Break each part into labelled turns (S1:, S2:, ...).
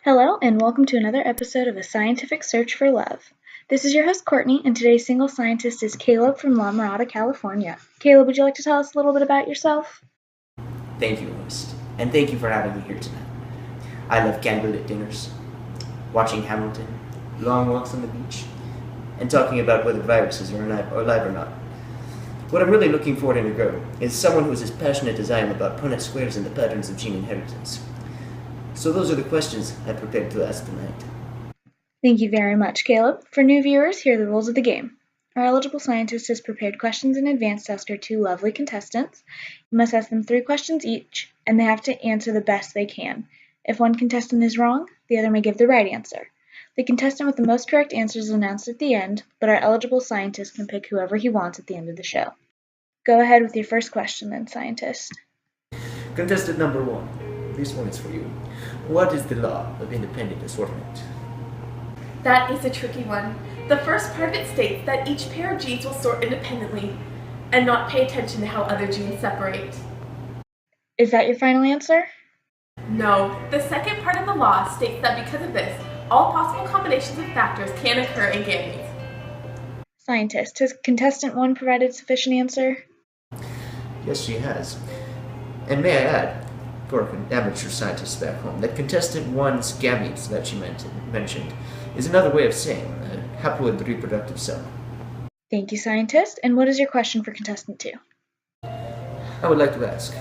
S1: Hello, and welcome to another episode of A Scientific Search for Love. This is your host, Courtney, and today's single scientist is Caleb from La Mirada, California. Caleb, would you like to tell us a little bit about yourself?
S2: Thank you, host, and thank you for having me here tonight. I love candlelit dinners, watching Hamilton, long walks on the beach, and talking about whether viruses are alive or not. What I'm really looking for in a girl is someone who is as passionate as I am about Punnett squares and the patterns of gene inheritance. So those are the questions I prepared to ask tonight.
S1: Thank you very much, Caleb. For new viewers, here are the rules of the game. Our eligible scientist has prepared questions in advance to ask our two lovely contestants. You must ask them 3 questions each, and they have to answer the best they can. If one contestant is wrong, the other may give the right answer. The contestant with the most correct answers is announced at the end, but our eligible scientist can pick whoever he wants at the end of the show. Go ahead with your first question then, scientist.
S2: Contestant number 1. This one is for you. What is the law of independent assortment?
S3: That is a tricky one. The first part of it states that each pair of genes will sort independently and not pay attention to how other genes separate.
S1: Is that your final answer?
S3: No, the second part of the law states that because of this, all possible combinations of factors can occur in gametes.
S1: Scientist, has contestant 1 provided sufficient answer?
S2: Yes, she has. And may I add, for amateur scientists back home, that contestant 1's gametes that she mentioned is another way of saying a haploid reproductive cell.
S1: Thank you, scientist. And what is your question for contestant 2?
S2: I would like to ask,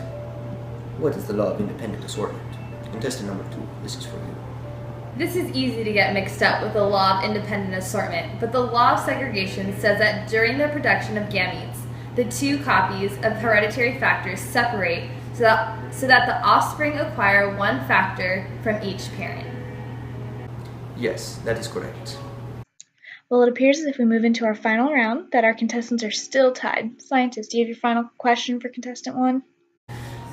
S2: what is the law of independent assortment? Contestant number 2, this is for you.
S4: This is easy to get mixed up with the law of independent assortment, but the law of segregation says that during the production of gametes, the 2 copies of hereditary factors separate so that the offspring acquire 1 factor from each parent.
S2: Yes, that is correct.
S1: Well, it appears as if we move into our final round that our contestants are still tied. Scientist, do you have your final question for contestant 1?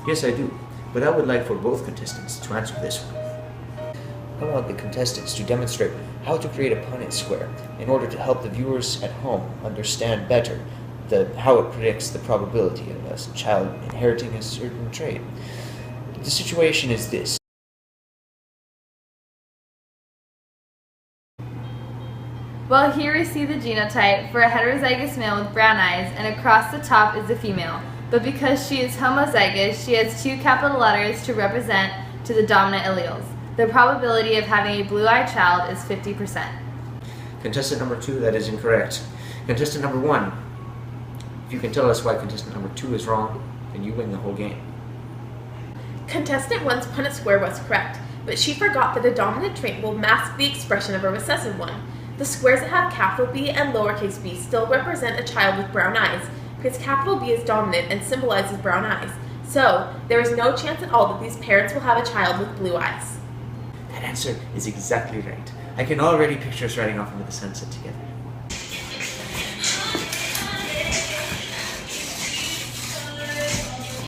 S2: Yes, I do, but I would like for both contestants to answer this one. I want the contestants to demonstrate how to create a Punnett square in order to help the viewers at home understand better how it predicts the probability of a child inheriting a certain trait. The situation is this.
S4: Well, here we see the genotype for a heterozygous male with brown eyes, and across the top is the female. But because she is homozygous, she has 2 capital letters to represent to the dominant alleles. The probability of having a blue-eyed child is 50%.
S2: Contestant number 2, that is incorrect. Contestant number 1, if you can tell us why contestant number 2 is wrong, then you win the whole game.
S3: Contestant 1's Punnett square was correct, but she forgot that a dominant trait will mask the expression of a recessive one. The squares that have capital B and lowercase b still represent a child with brown eyes, because capital B is dominant and symbolizes brown eyes. So, there is no chance at all that these parents will have a child with blue eyes.
S2: That answer is exactly right. I can already picture us riding off into the sunset together.